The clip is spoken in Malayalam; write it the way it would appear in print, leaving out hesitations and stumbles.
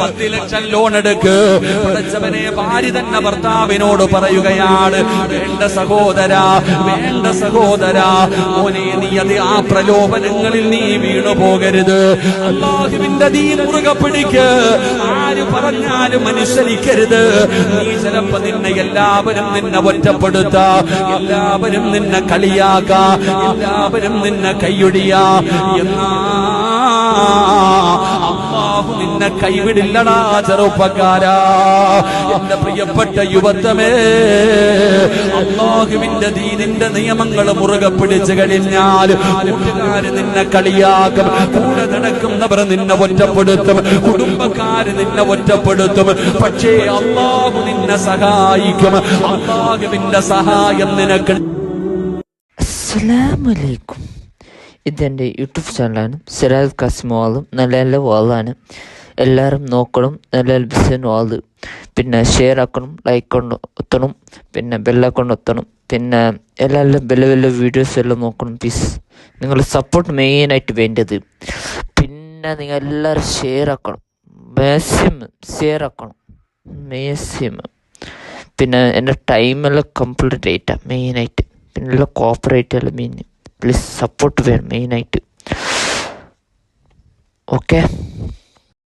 10 ലക്ഷം ലോൺ എടുക്ക്. പടച്ചവനെ ഭാര്യ തന്നെ ഭർത്താവിനോട് പറയുകയാണ്, വേണ്ട സഹോദരാ, വേണ്ട സഹോദരാ, മോനെ നീ അത് ആ പ്രലോഭനങ്ങളിൽ നീ വീണു പോകരുത്. അല്ലാഹുവിന്റെ ദീൻ മുറുകെ പിടിക്ക്. ആര് പറഞ്ഞാലും അനുസരിക്കരുത്. നീ ചിലപ്പോ എല്ലാവരും നിന്നെ ഒറ്റപ്പെടുത്ത, എല്ലാവരും നിന്നെ കളിയാക്ക, എല്ലാവരും നിന്നെ കൈയൊടിയാ. എന്നാ അല്ലാഹു നിന്നെ കൈവിടില്ലടാ ചെറുപ്പക്കാരാ. എന്റെ പ്രിയപ്പെട്ട യുവത്വമേ, അല്ലാഹുവിന്റെ ദീനിന്റെ നിയമങ്ങൾ മുറുകെ പിടിച്ചു കഴിഞ്ഞാൽ കൂട്ടുകാര് നിന്നെ കളിയാക്കും, കൂടെ നടക്കുന്നവർ നിന്നെ ഒറ്റപ്പെടുത്തും, കുടുംബക്കാര് നിന്നെ ഒറ്റപ്പെടുത്തും. പക്ഷേ അല്ലാഹു നിന്നെ സഹായിക്കും. അല്ലാഹുവിന്റെ സഹായം നിനക്ക്. അസ്സലാമു അലൈക്കും. ഇതെൻ്റെ യൂട്യൂബ് ചാനലാണ്. സിറാജ് കാസിം വാളും നല്ല നല്ല വാളാണ്. എല്ലാവരും നോക്കണം. നല്ല ബിസിനസ് വാള്. പിന്നെ ഷെയർ ആക്കണം, ലൈക്ക് കൊണ്ട് ഒത്തണം, പിന്നെ ബെല്ലൈക്കൺ ഒത്തണം. പിന്നെ എല്ലാം വലിയ വീഡിയോസ് എല്ലാം നോക്കണം. പ്ലീസ് നിങ്ങൾ സപ്പോർട്ട് മെയിനായിട്ട് വേണ്ടത്. പിന്നെ നിങ്ങൾ എല്ലാവരും ഷെയർ ആക്കണം, മാക്സിമം ഷെയർ ആക്കണം, മാക്സിമം. പിന്നെ എൻ്റെ ടൈമെല്ലാം കംപ്ലീറ്റ് ആയിട്ടാണ് മെയിനായിട്ട്. പിന്നെ എല്ലാം കോപ്പറേറ്റ് എല്ലാം മെയിൻ. പ്ലീസ് സപ്പോർട്ട് വേണം മെയിനായിട്ട്. ഓക്കെ.